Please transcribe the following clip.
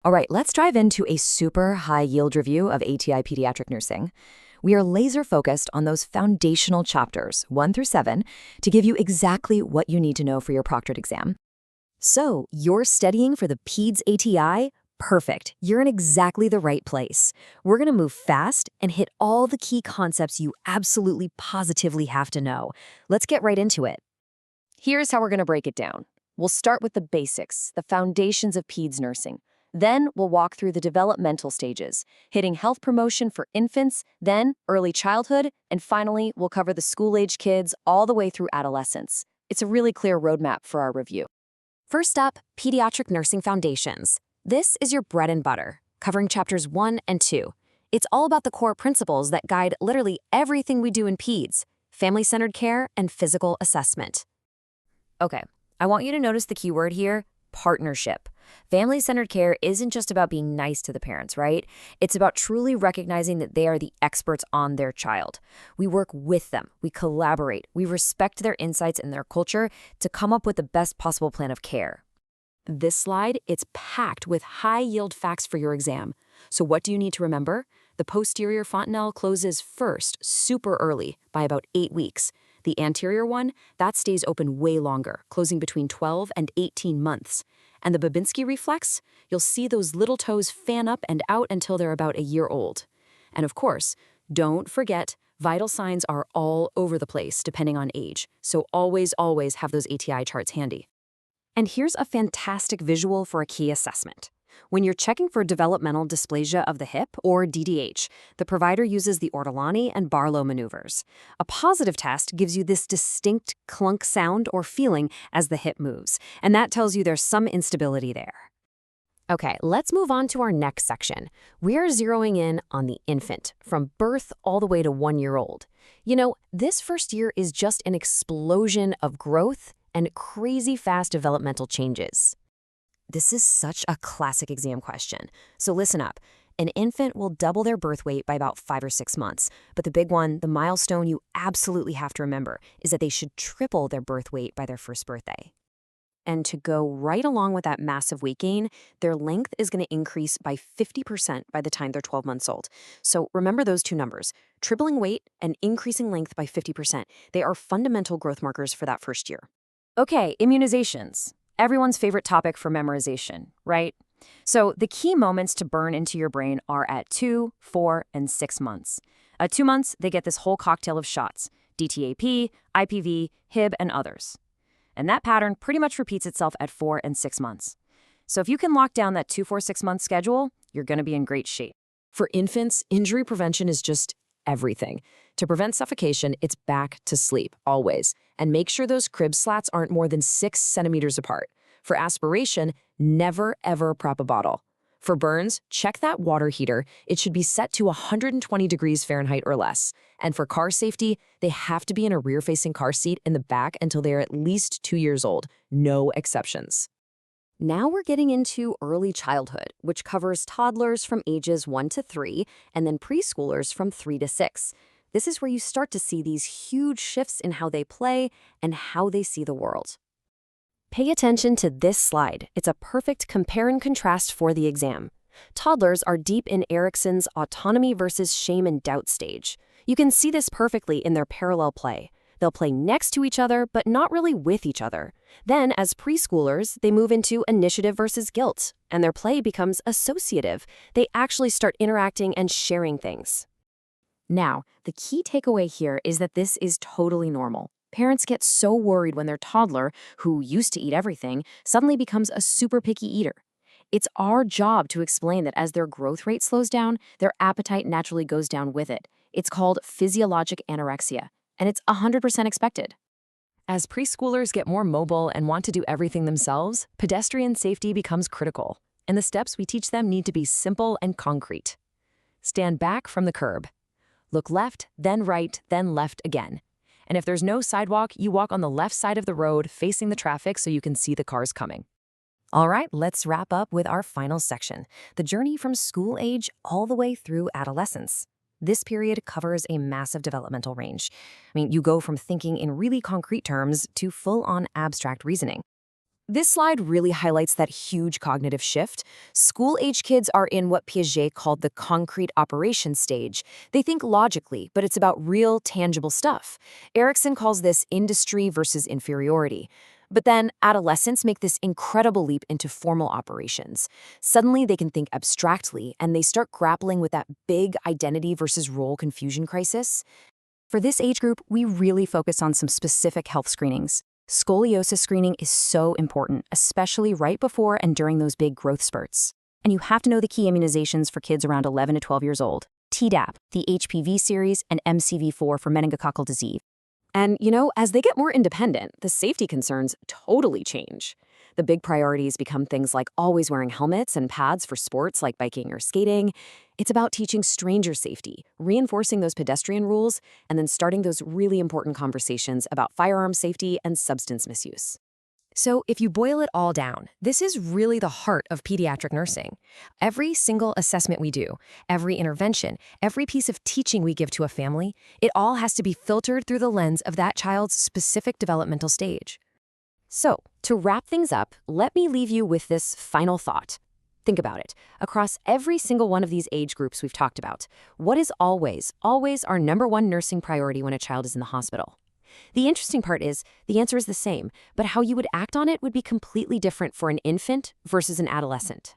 All right, let's dive into a super high-yield review of ATI Pediatric Nursing. We are laser-focused on those foundational chapters, 1 through 7, to give you exactly what you need to know for your proctored exam. So, you're studying for the PEDS ATI? Perfect. You're in exactly the right place. We're going to move fast and hit all the key concepts you absolutely positively have to know. Let's get right into it. Here's how we're going to break it down. We'll start with the basics, the foundations of PEDS nursing. Then we'll walk through the developmental stages, hitting health promotion for infants, then early childhood, and finally, we'll cover the school-age kids all the way through adolescence. It's a really clear roadmap for our review. First up, Pediatric Nursing Foundations. This is your bread and butter, covering chapters 1 and 2. It's all about the core principles that guide literally everything we do in PEDS, family-centered care and physical assessment. Okay, I want you to notice the key word here, partnership. Family-centered care isn't just about being nice to the parents, right? It's about truly recognizing that they are the experts on their child. We work with them, we collaborate, we respect their insights and their culture to come up with the best possible plan of care. This slide, it's packed with high-yield facts for your exam. So what do you need to remember? The posterior fontanelle closes first, super early, by about 8 weeks. The anterior one, that stays open way longer, closing between 12 and 18 months. And the Babinski reflex, you'll see those little toes fan up and out until they're about a year old. And of course, don't forget, vital signs are all over the place depending on age, so always have those ATI charts handy. And here's a fantastic visual for a key assessment. When you're checking for developmental dysplasia of the hip, or DDH, the provider uses the Ortolani and Barlow maneuvers. A positive test gives you this distinct clunk sound or feeling as the hip moves, and that tells you there's some instability there. Okay, let's move on to our next section. We are zeroing in on the infant, from birth all the way to 1 year old. You know, this first year is just an explosion of growth and crazy fast developmental changes. This is such a classic exam question. So listen up. An infant will double their birth weight by about 5 or 6 months. But the big one, the milestone you absolutely have to remember, is that they should triple their birth weight by their first birthday. And to go right along with that massive weight gain, their length is going to increase by 50% by the time they're 12 months old. So remember those two numbers, tripling weight and increasing length by 50%. They are fundamental growth markers for that first year. Okay, immunizations. Everyone's favorite topic for memorization, right? So the key moments to burn into your brain are at 2, 4, and 6 months. At 2 months, they get this whole cocktail of shots, DTaP, IPV, Hib, and others. And that pattern pretty much repeats itself at 4 and 6 months. So if you can lock down that 2, 4, 6 month schedule, you're going to be in great shape. For infants, injury prevention is just everything. To prevent suffocation, it's back to sleep, always. And make sure those crib slats aren't more than 6 centimeters apart. For aspiration, never ever prop a bottle. For burns, check that water heater. It should be set to 120 degrees Fahrenheit or less. And for car safety, they have to be in a rear-facing car seat in the back until they are at least 2 years old. No exceptions. Now we're getting into early childhood, which covers toddlers from ages 1 to 3, and then preschoolers from 3 to 6. This is where you start to see these huge shifts in how they play and how they see the world. Pay attention to this slide. It's a perfect compare and contrast for the exam. Toddlers are deep in Erikson's autonomy versus shame and doubt stage. You can see this perfectly in their parallel play. They'll play next to each other, but not really with each other. Then, as preschoolers, they move into initiative versus guilt, and their play becomes associative. They actually start interacting and sharing things. Now, the key takeaway here is that this is totally normal. Parents get so worried when their toddler, who used to eat everything, suddenly becomes a super picky eater. It's our job to explain that as their growth rate slows down, their appetite naturally goes down with it. It's called physiologic anorexia, and it's 100% expected. As preschoolers get more mobile and want to do everything themselves, pedestrian safety becomes critical, and the steps we teach them need to be simple and concrete. Stand back from the curb. Look left, then right, then left again. And if there's no sidewalk, you walk on the left side of the road facing the traffic so you can see the cars coming. All right, let's wrap up with our final section, the journey from school age all the way through adolescence. This period covers a massive developmental range. You go from thinking in really concrete terms to full-on abstract reasoning. This slide really highlights that huge cognitive shift. School-age kids are in what Piaget called the concrete operation stage. They think logically, but it's about real, tangible stuff. Erickson calls this industry versus inferiority. But then adolescents make this incredible leap into formal operations. Suddenly, they can think abstractly, and they start grappling with that big identity versus role confusion crisis. For this age group, we really focus on some specific health screenings. Scoliosis screening is so important, especially right before and during those big growth spurts. And you have to know the key immunizations for kids around 11 to 12 years old: Tdap, the HPV series, and MCV4 for meningococcal disease. And, as they get more independent, the safety concerns totally change. The big priorities become things like always wearing helmets and pads for sports like biking or skating. It's about teaching stranger safety, reinforcing those pedestrian rules, and then starting those really important conversations about firearm safety and substance misuse. So if you boil it all down, this is really the heart of pediatric nursing. Every single assessment we do, every intervention, every piece of teaching we give to a family, it all has to be filtered through the lens of that child's specific developmental stage. So, to wrap things up, let me leave you with this final thought. Think about it. Across every single one of these age groups we've talked about, what is always our number one nursing priority when a child is in the hospital? The interesting part is, the answer is the same, but how you would act on it would be completely different for an infant versus an adolescent.